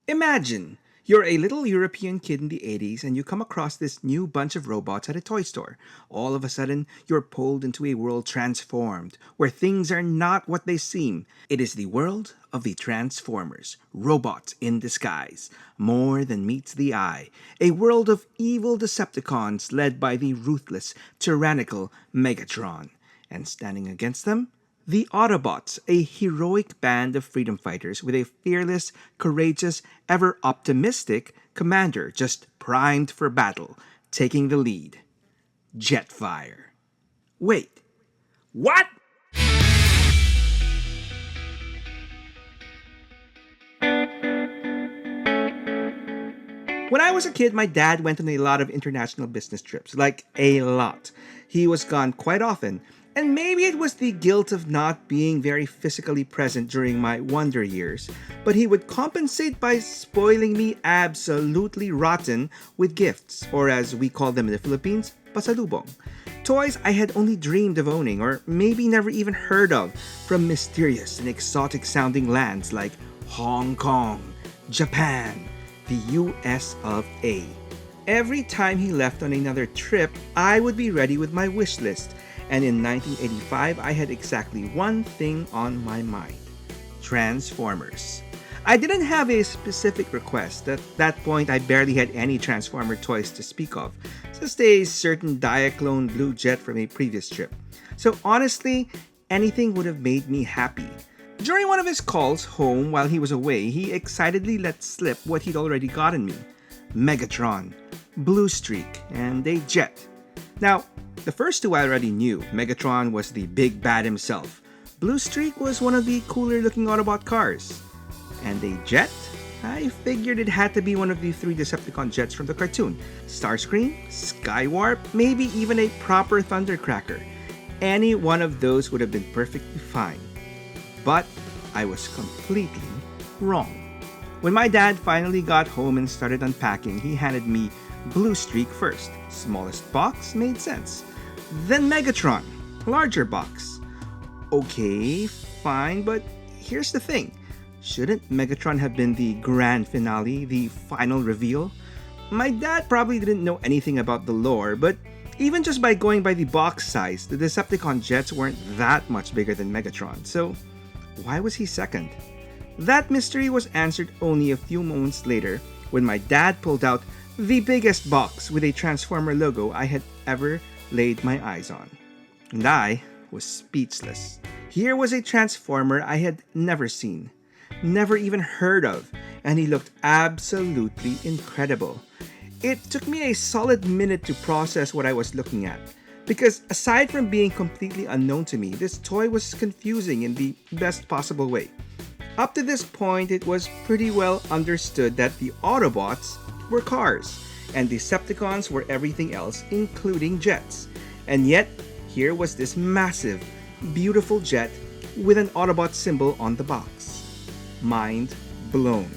Imagine you're a little European kid in the 80s and you come across this new bunch of robots at a toy store. All of a sudden, you're pulled into a world transformed, where things are not what they seem. It is the world of the Transformers, robots in disguise, more than meets the eye. A world of evil Decepticons led by the ruthless, tyrannical Megatron. And standing against them, the Autobots, a heroic band of freedom fighters with a fearless, courageous, ever optimistic commander just primed for battle, taking the lead. Jetfire. Wait, what? When I was a kid, my dad went on a lot of international business trips, like a lot. He was gone quite often, and maybe it was the guilt of not being very physically present during my wonder years, but he would compensate by spoiling me absolutely rotten with gifts, or as we call them in the Philippines, pasalubong. Toys I had only dreamed of owning, or maybe never even heard of, from mysterious and exotic sounding lands like Hong Kong, Japan, the US of A. Every time he left on another trip, I would be ready with my wish list, and in 1985 I had exactly one thing on my mind: Transformers. I didn't have a specific request. At that point, I barely had any Transformer toys to speak of, just a certain Diaclone blue jet from a previous trip. So honestly, anything would have made me happy. During one of his calls home while he was away, he excitedly let slip what he'd already gotten me: Megatron, Blue Streak, and a jet. Now, the first two I already knew. Megatron was the big bad himself. Blue Streak was one of the cooler looking Autobot cars. And a jet? I figured it had to be one of the three Decepticon jets from the cartoon: Starscream, Skywarp, maybe even a proper Thundercracker. Any one of those would have been perfectly fine. But I was completely wrong. When my dad finally got home and started unpacking, he handed me Blue Streak first. Smallest box made sense. Then Megatron, larger box. Okay, fine, but here's the thing. Shouldn't Megatron have been the grand finale, the final reveal? My dad probably didn't know anything about the lore, but even just by going by the box size, the Decepticon jets weren't that much bigger than Megatron, so why was he second? That mystery was answered only a few moments later when my dad pulled out the biggest box with a Transformer logo I had ever laid my eyes on. And I was speechless. Here was a Transformer I had never seen, never even heard of, and he looked absolutely incredible. It took me a solid minute to process what I was looking at, because aside from being completely unknown to me, this toy was confusing in the best possible way. Up to this point, it was pretty well understood that the Autobots were cars, and Decepticons were everything else, including jets. And yet, here was this massive, beautiful jet with an Autobot symbol on the box. Mind blown.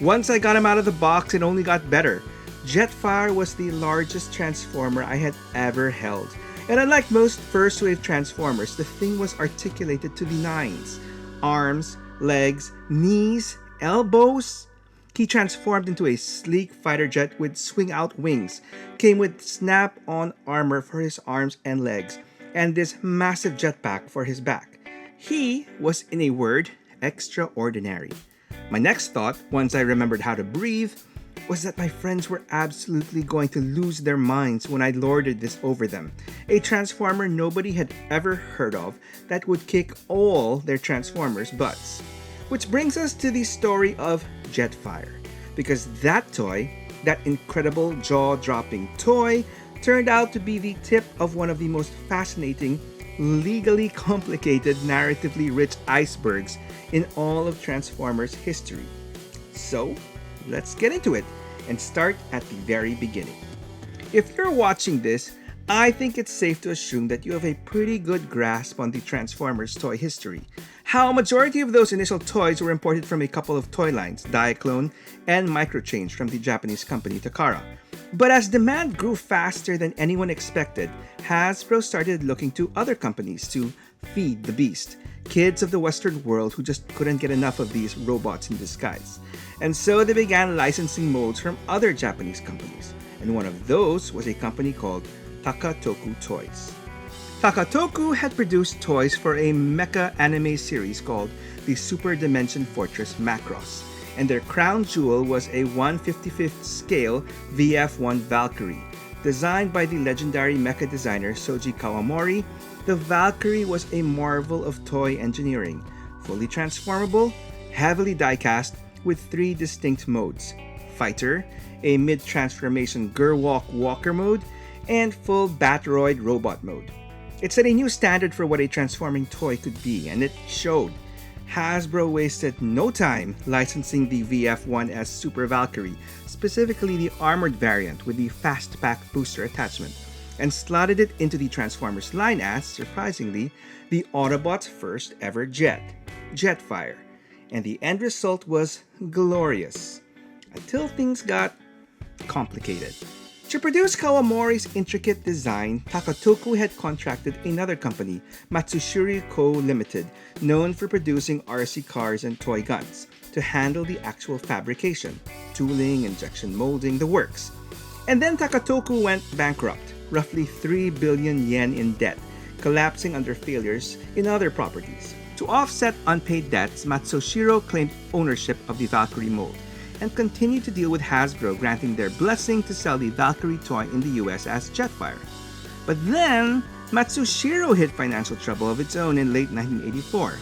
Once I got him out of the box, it only got better. Jetfire was the largest Transformer I had ever held. And unlike most first-wave Transformers, the thing was articulated to the nines. Arms, legs, knees, elbows. He transformed into a sleek fighter jet with swing-out wings, came with snap-on armor for his arms and legs, and this massive jetpack for his back. He was, in a word, extraordinary. My next thought, once I remembered how to breathe, was that my friends were absolutely going to lose their minds when I lorded this over them. A Transformer nobody had ever heard of that would kick all their Transformers' butts. Which brings us to the story of Jetfire. Because that toy, that incredible jaw-dropping toy, turned out to be the tip of one of the most fascinating, legally complicated, narratively rich icebergs in all of Transformers history. So, let's get into it and start at the very beginning. If you're watching this, I think it's safe to assume that you have a pretty good grasp on the Transformers toy history. How a majority of those initial toys were imported from a couple of toy lines, Diaclone and Microchange from the Japanese company Takara. But as demand grew faster than anyone expected, Hasbro started looking to other companies to feed the beast. kids of the Western world who just couldn't get enough of these robots in disguise. And so they began licensing molds from other Japanese companies. And one of those was a company called Takatoku Toys. Takatoku had produced toys for a mecha anime series called the Super Dimension Fortress Macross, and their crown jewel was a 1/55th scale VF-1 Valkyrie. Designed by the legendary mecha designer Soji Kawamori, the Valkyrie was a marvel of toy engineering, fully transformable, heavily die-cast, with 3 distinct modes: Fighter, a mid-transformation Gerwalk Walker mode, and full Batoroid Robot mode. It set a new standard for what a transforming toy could be, and it showed. Hasbro wasted no time licensing the VF-1 as Super Valkyrie, specifically the armored variant with the Fast Pack booster attachment, and slotted it into the Transformers line as, surprisingly, the Autobot's first ever jet, Jetfire. And the end result was glorious, until things got complicated. To produce Kawamori's intricate design, Takatoku had contracted another company, Matsushiri Co. Limited, known for producing RC cars and toy guns, to handle the actual fabrication, tooling, injection molding, the works. And then Takatoku went bankrupt, roughly 3 billion yen in debt, collapsing under failures in other properties. To offset unpaid debts, Matsushiro claimed ownership of the Valkyrie mold, and continued to deal with Hasbro, granting their blessing to sell the Valkyrie toy in the US as Jetfire. But then, Matsushiro hit financial trouble of its own in late 1984.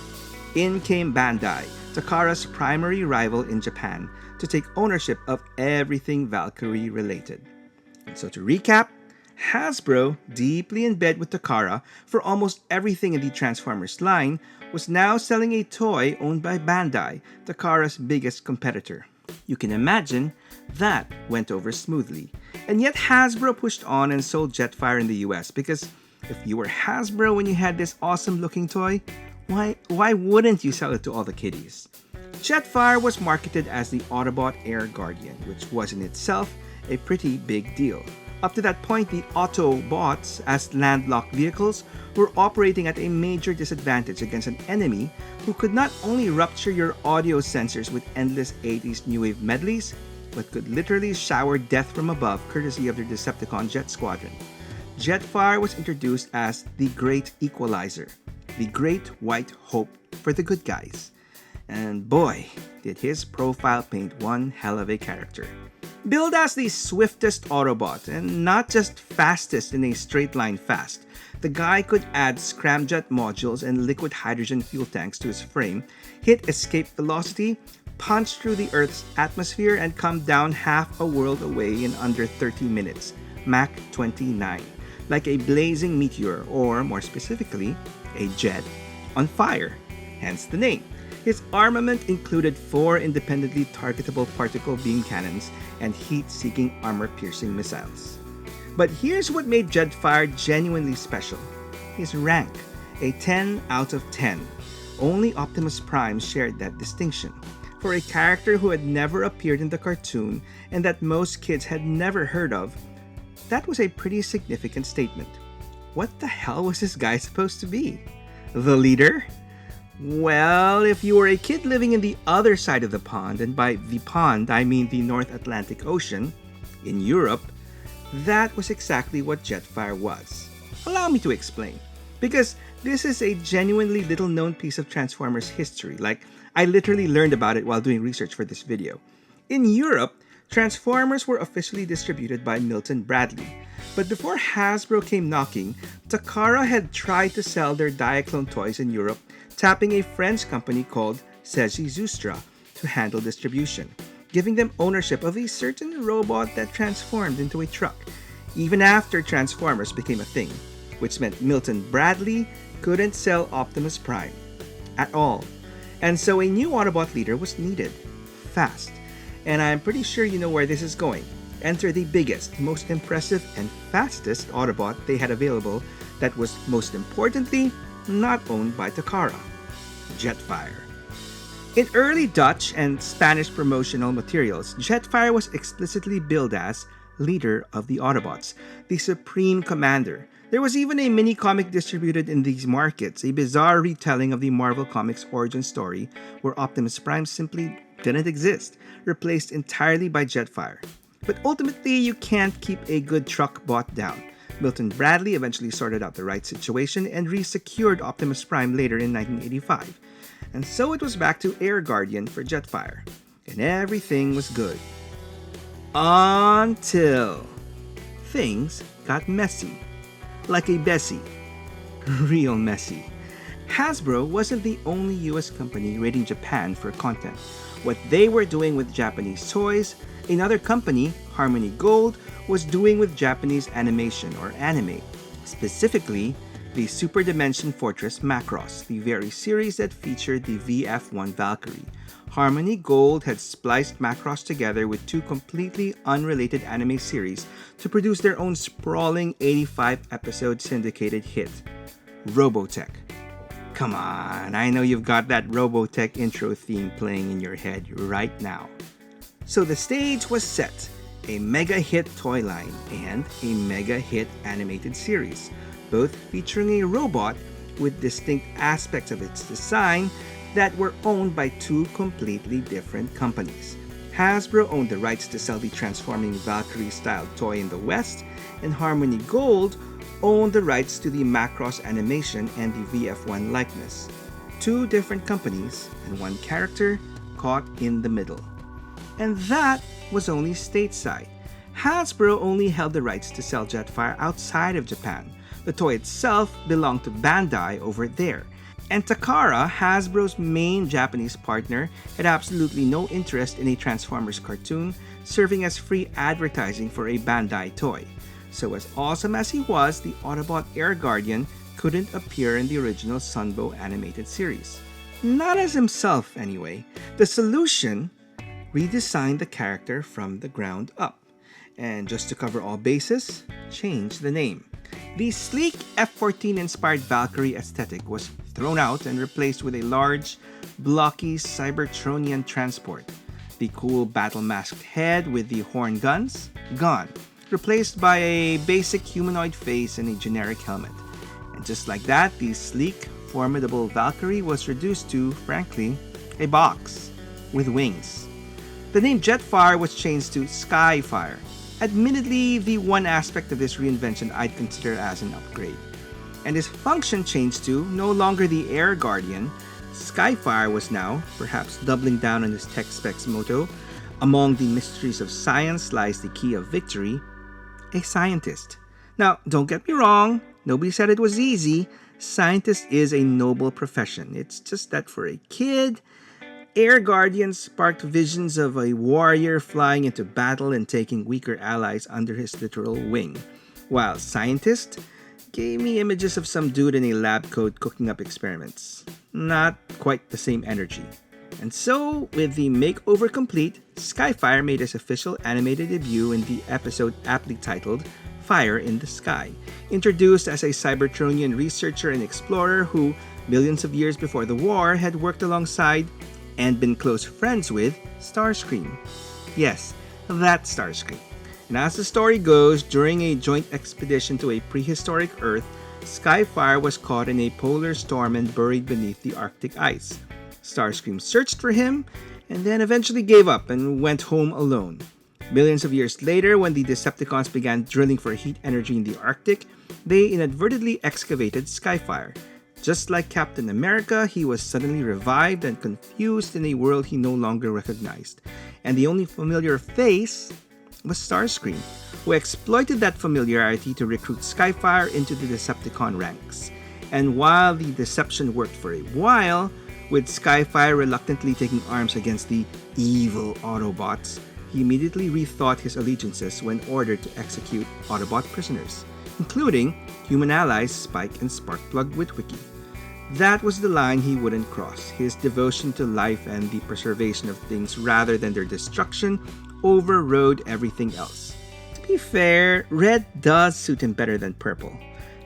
In came Bandai, Takara's primary rival in Japan, to take ownership of everything Valkyrie related. And so to recap, Hasbro, deeply in bed with Takara for almost everything in the Transformers line, was now selling a toy owned by Bandai, Takara's biggest competitor. You can imagine that went over smoothly. And yet Hasbro pushed on and sold Jetfire in the US, because if you were Hasbro when you had this awesome looking toy, why wouldn't you sell it to all the kiddies? Jetfire was marketed as the Autobot Air Guardian, which was in itself a pretty big deal. Up to that point, the Autobots, as landlocked vehicles, were operating at a major disadvantage against an enemy who could not only rupture your audio sensors with endless 80s new wave medleys, but could literally shower death from above courtesy of their Decepticon jet squadron. Jetfire was introduced as the Great Equalizer, the Great White Hope for the good guys. And boy, did his profile paint one hell of a character. Billed as the swiftest Autobot, and not just fastest in a straight line fast, the guy could add scramjet modules and liquid hydrogen fuel tanks to his frame, hit escape velocity, punch through the Earth's atmosphere, and come down half a world away in under 30 minutes, Mach 29, like a blazing meteor, or more specifically, a jet on fire, hence the name. His armament included 4 independently targetable particle beam cannons and heat-seeking armor-piercing missiles. But here's what made Jetfire genuinely special: his rank, a 10 out of 10. Only Optimus Prime shared that distinction. For a character who had never appeared in the cartoon and that most kids had never heard of, that was a pretty significant statement. What the hell was this guy supposed to be? The leader? Well, if you were a kid living in the other side of the pond, and by the pond I mean the North Atlantic Ocean, in Europe, that was exactly what Jetfire was. Allow me to explain, because this is a genuinely little-known piece of Transformers history. Like, I literally learned about it while doing research for this video. In Europe, Transformers were officially distributed by Milton Bradley, but before Hasbro came knocking, Takara had tried to sell their Diaclone toys in Europe, tapping a French company called Seiji Zustra to handle distribution, giving them ownership of a certain robot that transformed into a truck, even after Transformers became a thing, which meant Milton Bradley couldn't sell Optimus Prime at all. And so a new Autobot leader was needed, fast. And I'm pretty sure you know where this is going. Enter the biggest, most impressive, and fastest Autobot they had available that was, most importantly, not owned by Takara: Jetfire. In early Dutch and Spanish promotional materials, Jetfire was explicitly billed as leader of the Autobots, the supreme commander, There was even a mini comic distributed in these markets, a bizarre retelling of the Marvel Comics origin story where Optimus Prime simply didn't exist, replaced entirely by Jetfire. But ultimately, you can't keep a good truck bought down. Milton Bradley eventually sorted out the right situation and re-secured Optimus Prime later in 1985. And so it was back to Air Guardian for Jetfire. And everything was good. Until things got messy. Like a Bessie. Real messy. Hasbro wasn't the only US company raiding Japan for content. What they were doing with Japanese toys, another company, Harmony Gold, was doing with Japanese animation or anime. Specifically, the Super Dimension Fortress Macross, the very series that featured the VF-1 Valkyrie. Harmony Gold had spliced Macross together with two completely unrelated anime series to produce their own sprawling 85-episode syndicated hit, Robotech. Come on, I know you've got that Robotech intro theme playing in your head right now. So the stage was set, a mega hit toy line and a mega hit animated series, both featuring a robot with distinct aspects of its design that were owned by two completely different companies. Hasbro owned the rights to sell the transforming Valkyrie-style toy in the West, and Harmony Gold owned the rights to the Macross animation and the VF-1 likeness. Two different companies and one character caught in the middle. And that was only stateside. Hasbro only held the rights to sell Jetfire outside of Japan. The toy itself belonged to Bandai over there. And Takara, Hasbro's main Japanese partner, had absolutely no interest in a Transformers cartoon, serving as free advertising for a Bandai toy. So as awesome as he was, the Autobot Air Guardian couldn't appear in the original Sunbow animated series. Not as himself, anyway. The solution? Redesigned the character from the ground up. And just to cover all bases, change the name. The sleek F-14 inspired Valkyrie aesthetic was thrown out and replaced with a large, blocky Cybertronian transport. The cool battle-masked head with the horn guns? Gone. Replaced by a basic humanoid face and a generic helmet. And just like that, the sleek, formidable Valkyrie was reduced to, frankly, a box with wings. The name Jetfire was changed to Skyfire. Admittedly, the one aspect of this reinvention I'd consider as an upgrade. And his function changed to no longer the Air Guardian. Skyfire was now, perhaps doubling down on his tech specs motto, among the mysteries of science lies the key of victory, a scientist. Now, don't get me wrong, nobody said it was easy. Scientist is a noble profession. It's just that for a kid, Air Guardian sparked visions of a warrior flying into battle and taking weaker allies under his literal wing, while Scientist gave me images of some dude in a lab coat cooking up experiments. Not quite the same energy. And so, with the makeover complete, Skyfire made his official animated debut in the episode aptly titled Fire in the Sky, introduced as a Cybertronian researcher and explorer who, millions of years before the war, had worked alongside and been close friends with Starscream. Yes, that Starscream. And as the story goes, during a joint expedition to a prehistoric Earth, Skyfire was caught in a polar storm and buried beneath the Arctic ice. Starscream searched for him and then eventually gave up and went home alone. Millions of years later, when the Decepticons began drilling for heat energy in the Arctic, they inadvertently excavated Skyfire. Just like Captain America, he was suddenly revived and confused in a world he no longer recognized. And the only familiar face was Starscream, who exploited that familiarity to recruit Skyfire into the Decepticon ranks. And while the deception worked for a while, with Skyfire reluctantly taking arms against the evil Autobots, he immediately rethought his allegiances when ordered to execute Autobot prisoners, including human allies Spike and Sparkplug Witwicky. That was the line he wouldn't cross. His devotion to life and the preservation of things rather than their destruction overrode everything else. To be fair, red does suit him better than purple.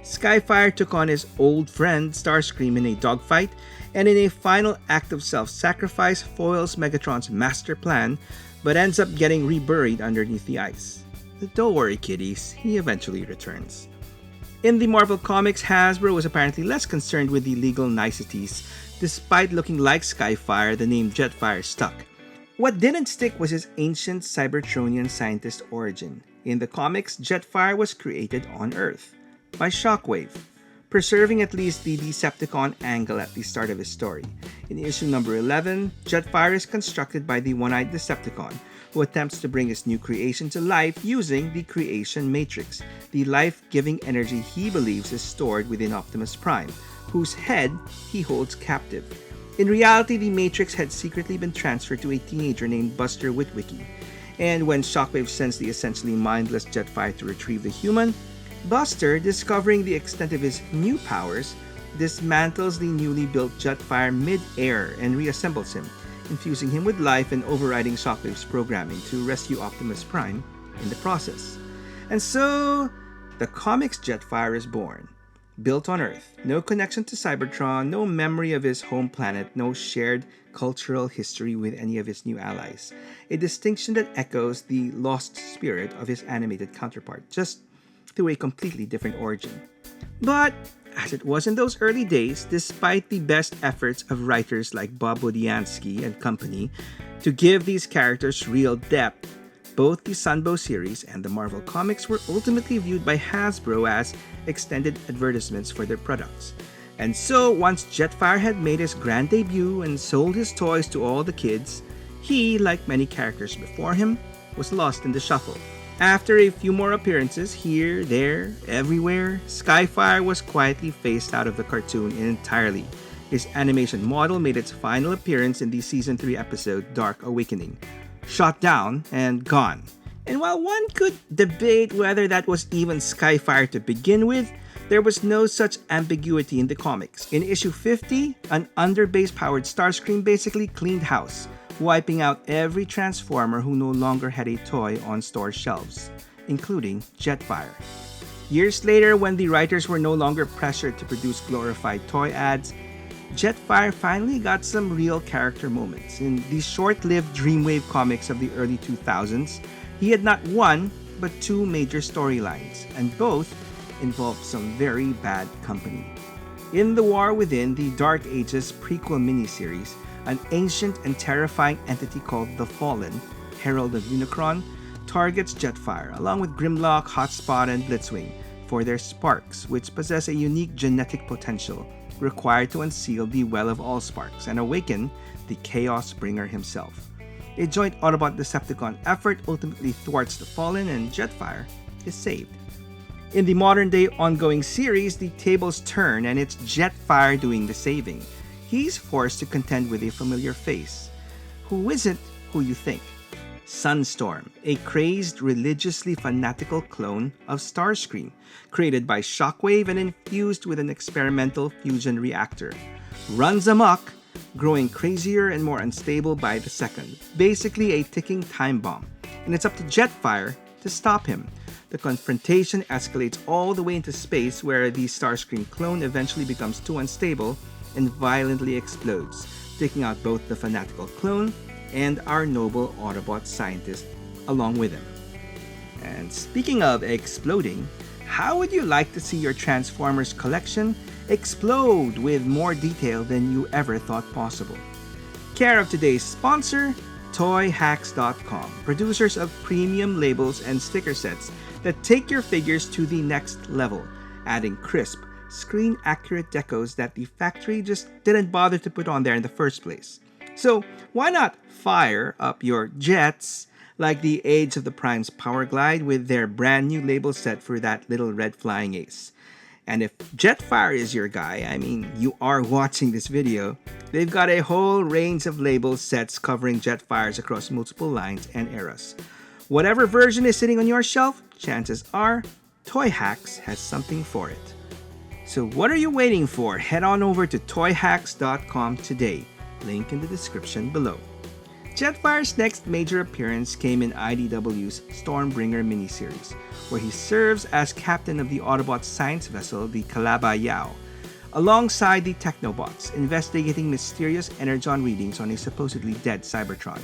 Skyfire took on his old friend Starscream in a dogfight, and in a final act of self-sacrifice foils Megatron's master plan, but ends up getting reburied underneath the ice. But don't worry, kiddies, he eventually returns. In the Marvel Comics, Hasbro was apparently less concerned with the legal niceties. Despite looking like Skyfire, the name Jetfire stuck. What didn't stick was his ancient Cybertronian scientist origin. In the comics, Jetfire was created on Earth by Shockwave, preserving at least the Decepticon angle at the start of his story. In issue number 11, Jetfire is constructed by the one-eyed Decepticon, who attempts to bring his new creation to life using the creation matrix, the life-giving energy he believes is stored within Optimus Prime, whose head he holds captive. In reality, the matrix had secretly been transferred to a teenager named Buster Witwicky, and when Shockwave sends the essentially mindless Jetfire to retrieve the human, Buster, discovering the extent of his new powers, dismantles the newly built Jetfire mid-air and reassembles him, infusing him with life and overriding Shockwave's programming to rescue Optimus Prime in the process. And so, the comics Jetfire is born. Built on Earth, no connection to Cybertron, no memory of his home planet, no shared cultural history with any of his new allies. A distinction that echoes the lost spirit of his animated counterpart, just through a completely different origin. But, as it was in those early days, despite the best efforts of writers like Bob Budiansky and company to give these characters real depth, both the Sunbow series and the Marvel Comics were ultimately viewed by Hasbro as extended advertisements for their products. And so, once Jetfire had made his grand debut and sold his toys to all the kids, he, like many characters before him, was lost in the shuffle. After a few more appearances here, there, everywhere, Skyfire was quietly phased out of the cartoon entirely. His animation model made its final appearance in the Season 3 episode Dark Awakening, shot down and gone. And while one could debate whether that was even Skyfire to begin with, there was no such ambiguity in the comics. In issue 50, an underbase-powered Starscream basically cleaned house, wiping out every Transformer who no longer had a toy on store shelves, including Jetfire. Years later, when the writers were no longer pressured to produce glorified toy ads, Jetfire finally got some real character moments. In the short-lived Dreamwave comics of the early 2000s, he had not one, but two major storylines, and both involved some very bad company. In The War Within, the Dark Ages prequel miniseries, an ancient and terrifying entity called the Fallen, Herald of Unicron, targets Jetfire, along with Grimlock, Hotspot, and Blitzwing, for their sparks, which possess a unique genetic potential required to unseal the Well of Allsparks and awaken the Chaos Bringer himself. A joint Autobot-Decepticon effort ultimately thwarts the Fallen, and Jetfire is saved. In the modern-day ongoing series, the tables turn and it's Jetfire doing the saving. He's forced to contend with a familiar face, who isn't who you think. Sunstorm, a crazed, religiously fanatical clone of Starscream, created by Shockwave and infused with an experimental fusion reactor. Runs amok, growing crazier and more unstable by the second. Basically a ticking time bomb, and it's up to Jetfire to stop him. The confrontation escalates all the way into space, where the Starscream clone eventually becomes too unstable and violently explodes, taking out both the fanatical clone and our noble Autobot scientist along with him. And speaking of exploding, how would you like to see your Transformers collection explode with more detail than you ever thought possible? Care of today's sponsor, ToyHacks.com, producers of premium labels and sticker sets that take your figures to the next level, adding crisp, screen-accurate decos that the factory just didn't bother to put on there in the first place. So why not fire up your jets like the Age of the Prime's Power Glide with their brand new label set for that little red flying ace? And if Jetfire is your guy, I mean, you are watching this video, they've got a whole range of label sets covering Jetfires across multiple lines and eras. Whatever version is sitting on your shelf, chances are Toy Hacks has something for it. So what are you waiting for? Head on over to toyhacks.com today. Link in the description below. Jetfire's next major appearance came in IDW's Stormbringer miniseries, where he serves as captain of the Autobot science vessel, the Calabayao, alongside the Technobots, investigating mysterious energon readings on a supposedly dead Cybertron.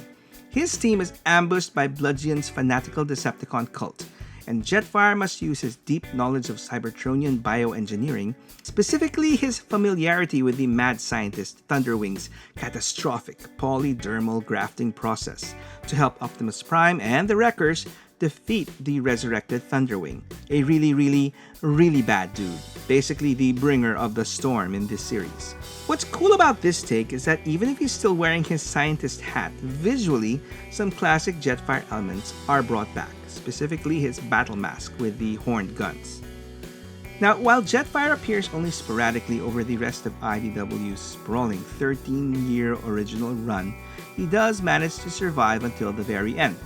His team is ambushed by Bludgeon's fanatical Decepticon cult, and Jetfire must use his deep knowledge of Cybertronian bioengineering, specifically his familiarity with the mad scientist Thunderwing's catastrophic polydermal grafting process, to help Optimus Prime and the Wreckers defeat the resurrected Thunderwing, a really bad dude, basically the bringer of the storm in this series. What's cool about this take is that even if he's still wearing his scientist hat, visually, some classic Jetfire elements are brought back, specifically his battle mask with the horned guns. Now, while Jetfire appears only sporadically over the rest of IDW's sprawling 13-year original run, he does manage to survive until the very end,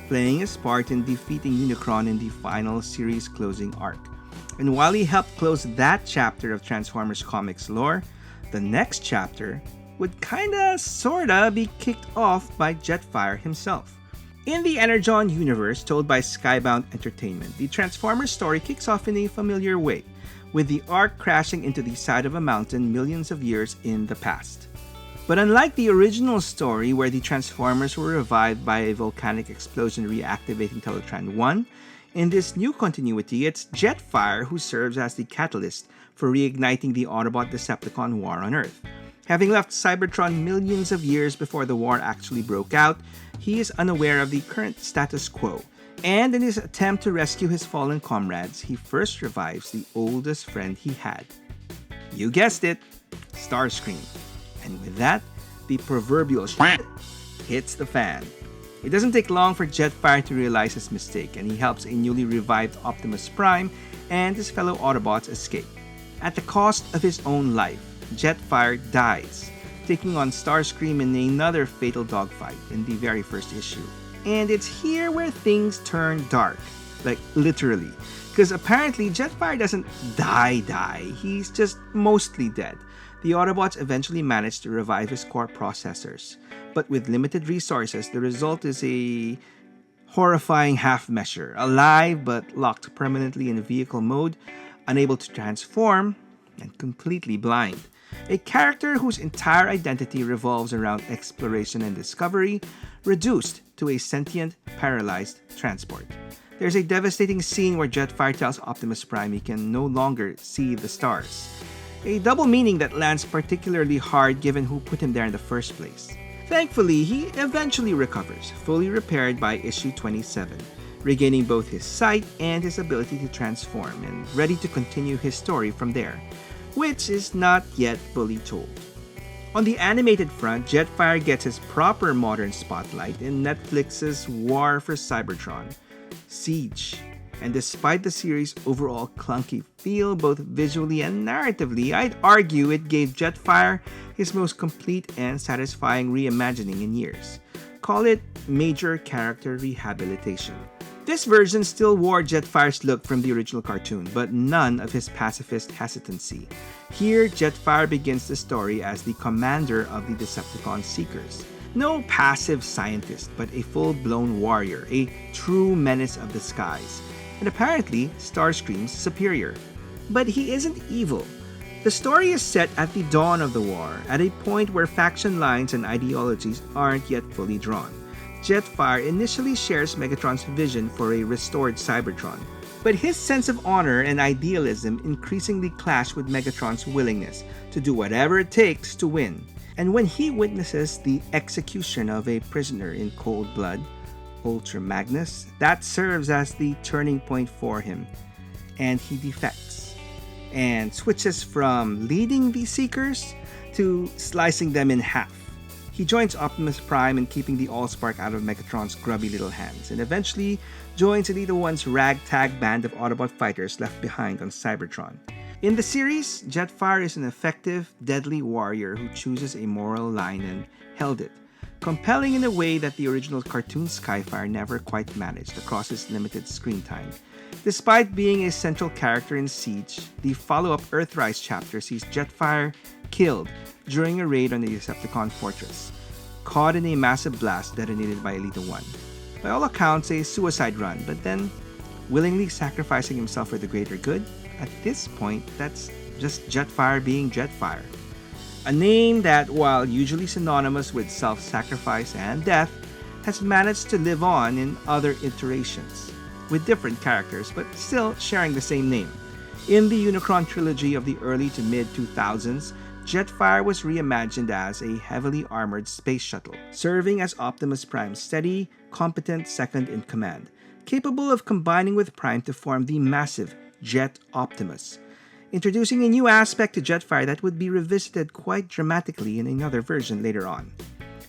playing his part in defeating Unicron in the final series closing arc. And while he helped close that chapter of Transformers comics lore, the next chapter would sorta be kicked off by Jetfire himself. In the Energon universe told by Skybound Entertainment, the Transformers story kicks off in a familiar way, with the arc crashing into the side of a mountain millions of years in the past. But unlike the original story where the Transformers were revived by a volcanic explosion reactivating Teletran 1, in this new continuity, it's Jetfire who serves as the catalyst for reigniting the Autobot-Decepticon war on Earth. Having left Cybertron millions of years before the war actually broke out, he is unaware of the current status quo, and in his attempt to rescue his fallen comrades, he first revives the oldest friend he had. You guessed it, Starscream. And with that, the proverbial shit hits the fan. It doesn't take long for Jetfire to realize his mistake, and he helps a newly revived Optimus Prime and his fellow Autobots escape. At the cost of his own life, Jetfire dies, taking on Starscream in another fatal dogfight in the very first issue. And it's here where things turn dark, like literally, because apparently Jetfire doesn't die, he's just mostly dead. The Autobots eventually manage to revive his core processors, but with limited resources, the result is a horrifying half measure, alive but locked permanently in vehicle mode, unable to transform, and completely blind. A character whose entire identity revolves around exploration and discovery, reduced to a sentient, paralyzed transport. There's a devastating scene where Jetfire tells Optimus Prime he can no longer see the stars. A double meaning that lands particularly hard given who put him there in the first place. Thankfully, he eventually recovers, fully repaired by issue 27, regaining both his sight and his ability to transform, and ready to continue his story from there, which is not yet fully told. On the animated front, Jetfire gets his proper modern spotlight in Netflix's War for Cybertron, Siege. And despite the series' overall clunky feel, both visually and narratively, I'd argue it gave Jetfire his most complete and satisfying reimagining in years. Call it major character rehabilitation. This version still wore Jetfire's look from the original cartoon, but none of his pacifist hesitancy. Here, Jetfire begins the story as the commander of the Decepticon Seekers. No passive scientist, but a full-blown warrior, a true menace of the skies, and apparently Starscream's superior. But he isn't evil. The story is set at the dawn of the war, at a point where faction lines and ideologies aren't yet fully drawn. Jetfire initially shares Megatron's vision for a restored Cybertron, but his sense of honor and idealism increasingly clash with Megatron's willingness to do whatever it takes to win. And when he witnesses the execution of a prisoner in cold blood, Ultra Magnus, that serves as the turning point for him, and he defects and switches from leading the Seekers to slicing them in half. He joins Optimus Prime in keeping the Allspark out of Megatron's grubby little hands, and eventually joins Elita One's ragtag band of Autobot fighters left behind on Cybertron. In the series, Jetfire is an effective, deadly warrior who chooses a moral line and held it, compelling in a way that the original cartoon Skyfire never quite managed across its limited screen time. Despite being a central character in Siege, the follow-up Earthrise chapter sees Jetfire killed during a raid on the Decepticon fortress, caught in a massive blast detonated by Elita 1. By all accounts, a suicide run, but then willingly sacrificing himself for the greater good? At this point, that's just Jetfire being Jetfire. A name that, while usually synonymous with self-sacrifice and death, has managed to live on in other iterations. with different characters but still sharing the same name. In the Unicron trilogy of the early to mid-2000s, Jetfire was reimagined as a heavily armored space shuttle, serving as Optimus Prime's steady, competent second-in-command, capable of combining with Prime to form the massive Jet Optimus, introducing a new aspect to Jetfire that would be revisited quite dramatically in another version later on.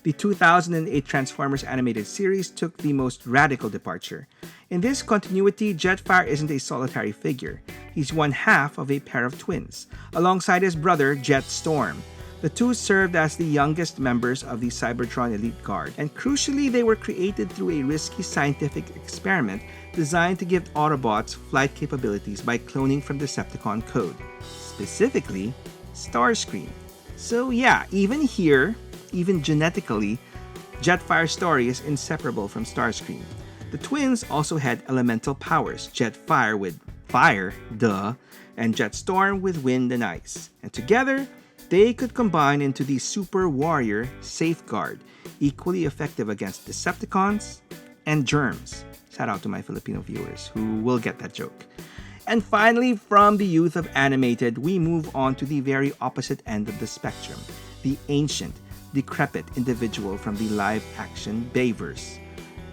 The 2008 Transformers animated series took the most radical departure. In this continuity, Jetfire isn't a solitary figure. He's one half of a pair of twins, alongside his brother Jetstorm. The two served as the youngest members of the Cybertron Elite Guard, and crucially, they were created through a risky scientific experiment designed to give Autobots flight capabilities by cloning from Decepticon code, specifically Starscream. So yeah, even genetically, Jetfire's story is inseparable from Starscream. The twins also had elemental powers, Jetfire with fire, and Jetstorm with wind and ice. And together, they could combine into the Super Warrior Safeguard, equally effective against Decepticons and germs. Shout out to my Filipino viewers who will get that joke. And finally, from the youth of animated, we move on to the very opposite end of the spectrum, the ancient, decrepit individual from the live-action Bayverse.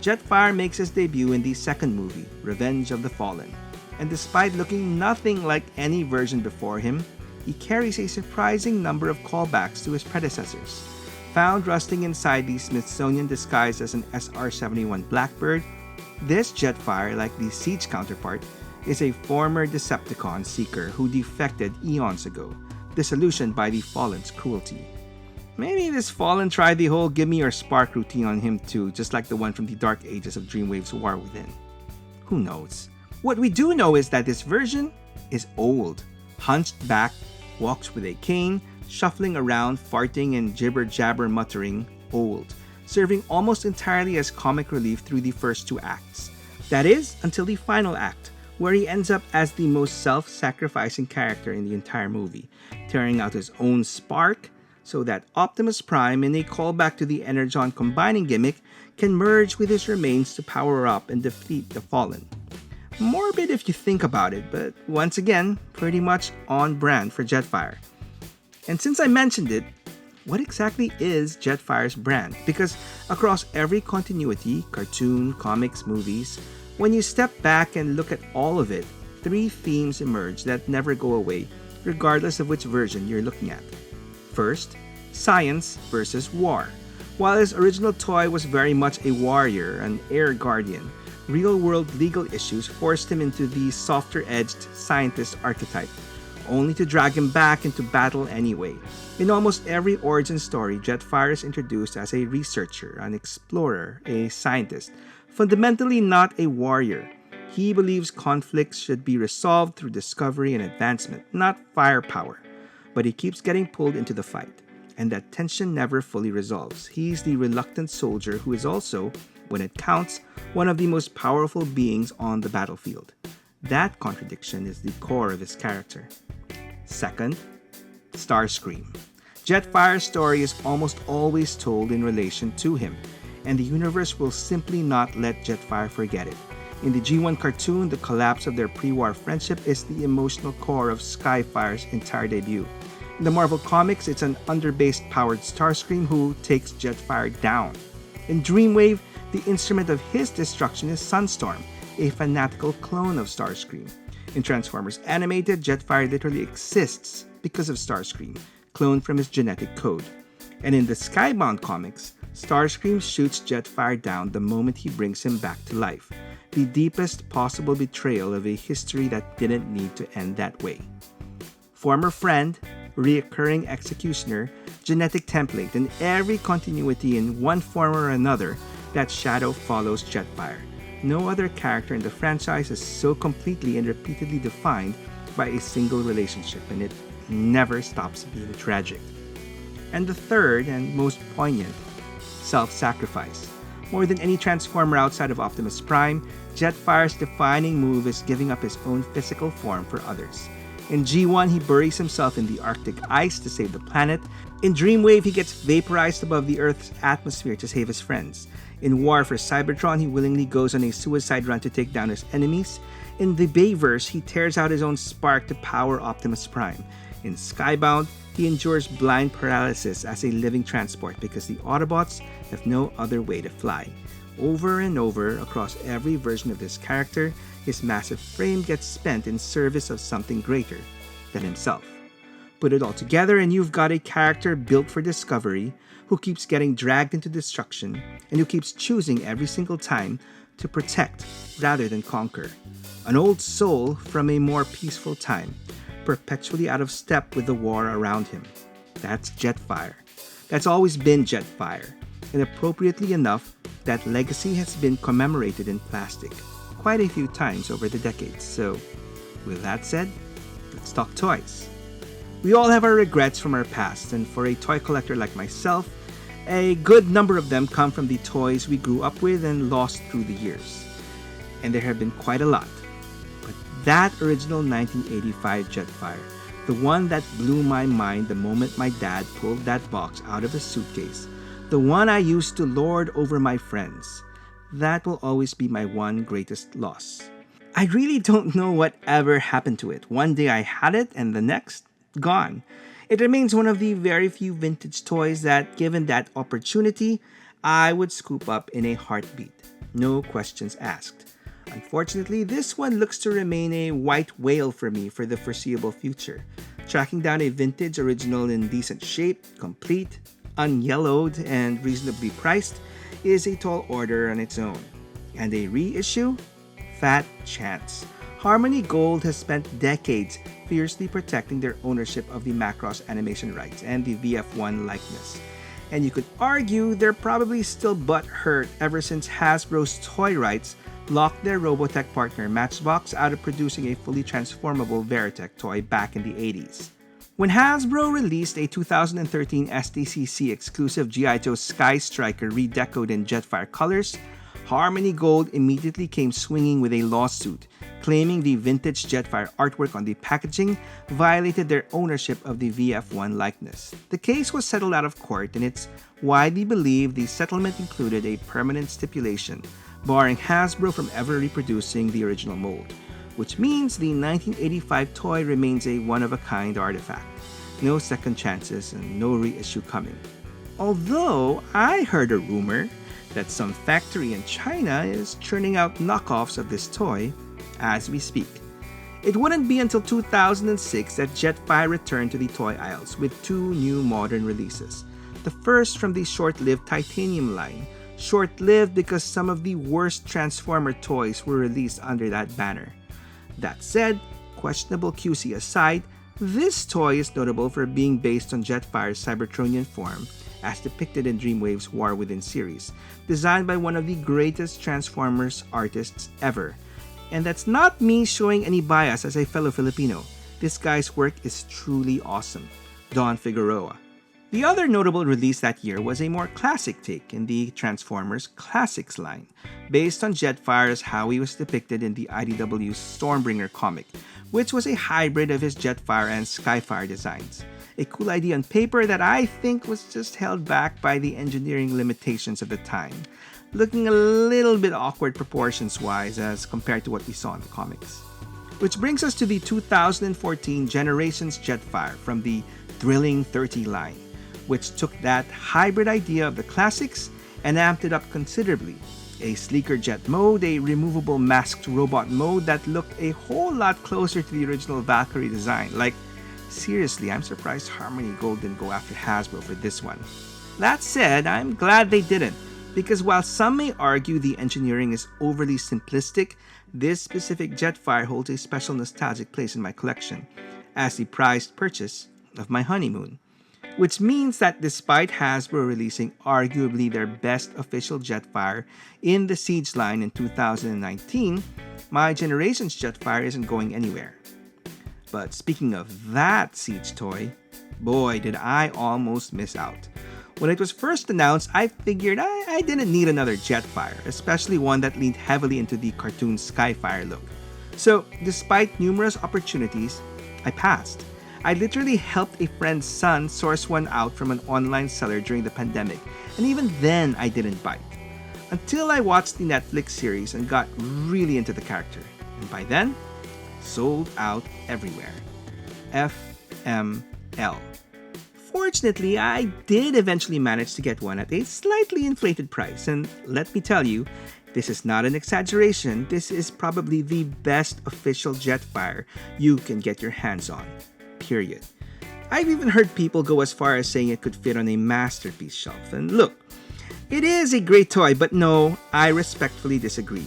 Jetfire makes his debut in the second movie, Revenge of the Fallen, and despite looking nothing like any version before him, he carries a surprising number of callbacks to his predecessors. Found rusting inside the Smithsonian disguised as an SR-71 Blackbird, this Jetfire, like the Siege counterpart, is a former Decepticon seeker who defected eons ago, disillusioned by the Fallen's cruelty. Maybe this Fallen tried the whole gimme or spark routine on him too, just like the one from the dark ages of Dreamwave's War Within. Who knows? What we do know is that this version is old, hunched back, walks with a cane, shuffling around, farting and jibber-jabber muttering, old, serving almost entirely as comic relief through the first two acts. That is, until the final act, where he ends up as the most self-sacrificing character in the entire movie, tearing out his own spark so that Optimus Prime, in a callback to the Energon combining gimmick, can merge with his remains to power up and defeat the Fallen. Morbid if you think about it, but once again, pretty much on brand for Jetfire. And since I mentioned it, what exactly is Jetfire's brand? Because across every continuity, cartoon, comics, movies, when you step back and look at all of it, three themes emerge that never go away, regardless of which version you're looking at. First, science versus war. While his original toy was very much a warrior, an air guardian, real-world legal issues forced him into the softer-edged scientist archetype, only to drag him back into battle anyway. In almost every origin story, Jetfire is introduced as a researcher, an explorer, a scientist, fundamentally not a warrior. He believes conflicts should be resolved through discovery and advancement, not firepower. But he keeps getting pulled into the fight, and that tension never fully resolves. He's the reluctant soldier who is also, when it counts, one of the most powerful beings on the battlefield. That contradiction is the core of his character. Second, Starscream. Jetfire's story is almost always told in relation to him, and the universe will simply not let Jetfire forget it. In the G1 cartoon, the collapse of their pre-war friendship is the emotional core of Skyfire's entire debut. In the Marvel Comics, it's an underbased powered Starscream who takes Jetfire down. In Dreamwave, the instrument of his destruction is Sunstorm, a fanatical clone of Starscream. In Transformers Animated, Jetfire literally exists because of Starscream, cloned from his genetic code. And in the Skybound comics, Starscream shoots Jetfire down the moment he brings him back to life. The deepest possible betrayal of a history that didn't need to end that way. Former friend, reoccurring executioner, genetic template, and every continuity in one form or another, that shadow follows Jetfire. No other character in the franchise is so completely and repeatedly defined by a single relationship, and it never stops being tragic. And the third and most poignant, self-sacrifice. More than any Transformer outside of Optimus Prime, Jetfire's defining move is giving up his own physical form for others. In G1, he buries himself in the Arctic ice to save the planet. In Dreamwave, he gets vaporized above the Earth's atmosphere to save his friends. In War for Cybertron, he willingly goes on a suicide run to take down his enemies. In the Bayverse, he tears out his own spark to power Optimus Prime. In Skybound, he endures blind paralysis as a living transport because the Autobots have no other way to fly. Over and over, across every version of this character, his massive frame gets spent in service of something greater than himself. Put it all together and you've got a character built for discovery, who keeps getting dragged into destruction, and who keeps choosing every single time to protect rather than conquer. An old soul from a more peaceful time, perpetually out of step with the war around him. That's Jetfire. That's always been Jetfire, and appropriately enough, that legacy has been commemorated in plastic quite a few times over the decades. So, with that said, let's talk toys. We all have our regrets from our past, and for a toy collector like myself, a good number of them come from the toys we grew up with and lost through the years. And there have been quite a lot. But that original 1985 Jetfire, the one that blew my mind the moment my dad pulled that box out of his suitcase, the one I used to lord over my friends, that will always be my one greatest loss. I really don't know what ever happened to it. One day I had it and the next, gone. It remains one of the very few vintage toys that, given that opportunity, I would scoop up in a heartbeat. No questions asked. Unfortunately, this one looks to remain a white whale for me for the foreseeable future. Tracking down a vintage original in decent shape, complete, unyellowed, and reasonably priced is a tall order on its own. And a reissue? Fat chance. Harmony Gold has spent decades fiercely protecting their ownership of the Macross animation rights and the VF1 likeness. And you could argue they're probably still butthurt ever since Hasbro's toy rights locked their Robotech partner Matchbox out of producing a fully transformable Veritech toy back in the 80s. When Hasbro released a 2013 SDCC exclusive G.I. Joe Sky Striker redecoed in Jetfire colors, Harmony Gold immediately came swinging with a lawsuit, claiming the vintage Jetfire artwork on the packaging violated their ownership of the VF1 likeness. The case was settled out of court, and it's widely believed the settlement included a permanent stipulation barring Hasbro from ever reproducing the original mold, which means the 1985 toy remains a one-of-a-kind artifact. No second chances and no reissue coming. Although I heard a rumor that some factory in China is churning out knockoffs of this toy as we speak. It wouldn't be until 2006 that Jetfire returned to the toy aisles with two new modern releases. The first from the short-lived Titanium line, short-lived because some of the worst Transformer toys were released under that banner. That said, questionable QC aside, this toy is notable for being based on Jetfire's Cybertronian form as depicted in Dreamwave's War Within series, designed by one of the greatest Transformers artists ever. And that's not me showing any bias as a fellow Filipino. This guy's work is truly awesome. Don Figueroa. The other notable release that year was a more classic take in the Transformers Classics line, based on Jetfire's how he was depicted in the IDW's Stormbringer comic, which was a hybrid of his Jetfire and Skyfire designs. A cool idea on paper that I think was just held back by the engineering limitations of the time, looking a little bit awkward proportions-wise as compared to what we saw in the comics. Which brings us to the 2014 Generations Jetfire from the Thrilling 30 line, which took that hybrid idea of the classics and amped it up considerably. A sleeker jet mode, a removable masked robot mode that looked a whole lot closer to the original Valkyrie design. Like, seriously, I'm surprised Harmony Gold didn't go after Hasbro for this one. That said, I'm glad they didn't, because while some may argue the engineering is overly simplistic, this specific Jetfire holds a special nostalgic place in my collection, as the prized purchase of my honeymoon. Which means that despite Hasbro releasing arguably their best official Jetfire in the Siege line in 2019, my Generations Jetfire isn't going anywhere. But speaking of that Siege toy, boy did I almost miss out. When it was first announced, I figured I didn't need another Jetfire, especially one that leaned heavily into the cartoon Skyfire look. So despite numerous opportunities, I passed. I literally helped a friend's son source one out from an online seller during the pandemic, and even then I didn't bite. until I watched the Netflix series and got really into the character. And by then, sold out everywhere. FML. Fortunately, I did eventually manage to get one at a slightly inflated price, and let me tell you, this is not an exaggeration, this is probably the best official Jetfire you can get your hands on. Period. I've even heard people go as far as saying it could fit on a masterpiece shelf, and look, it is a great toy, but no, I respectfully disagree.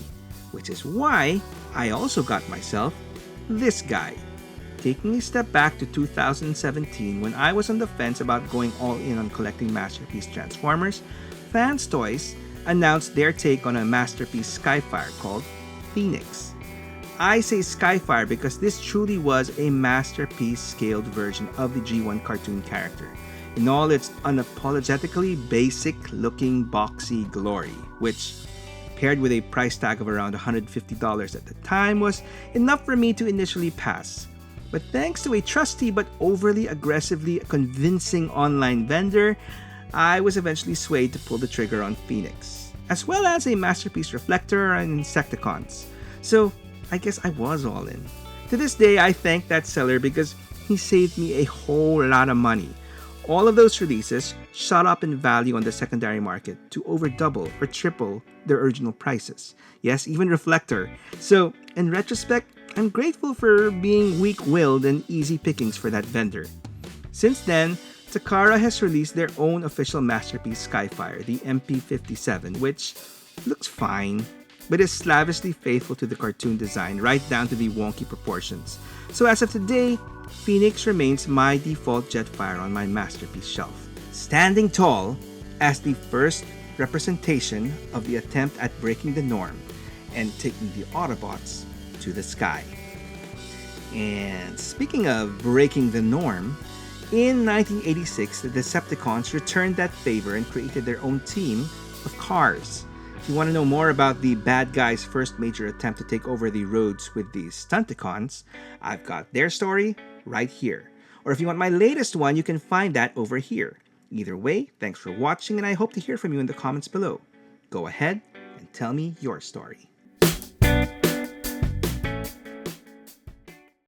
Which is why I also got myself this guy. Taking a step back to 2017 when I was on the fence about going all in on collecting masterpiece Transformers, Fans Toys announced their take on a masterpiece Skyfire called Phoenix. I say Skyfire because this truly was a masterpiece scaled version of the G1 cartoon character, in all its unapologetically basic looking boxy glory, which, paired with a price tag of around $150 at the time, was enough for me to initially pass. But thanks to a trusty but overly aggressively convincing online vendor, I was eventually swayed to pull the trigger on Phoenix, as well as a masterpiece Reflector and Insecticons. So I guess I was all in. To this day, I thank that seller because he saved me a whole lot of money. All of those releases shot up in value on the secondary market to over double or triple their original prices. Yes, even Reflector. So, in retrospect, I'm grateful for being weak-willed and easy pickings for that vendor. Since then, Takara has released their own official masterpiece Skyfire, the MP57, which looks fine, but is slavishly faithful to the cartoon design right down to the wonky proportions. So as of today, Phoenix remains my default Jetfire on my masterpiece shelf, standing tall as the first representation of the attempt at breaking the norm and taking the Autobots to the sky. And speaking of breaking the norm, in 1986, the Decepticons returned that favor and created their own team of cars. If you want to know more about the bad guys' first major attempt to take over the roads with the Stunticons, I've got their story right here. Or if you want my latest one, you can find that over here. Either way, thanks for watching, and I hope to hear from you in the comments below. Go ahead and tell me your story.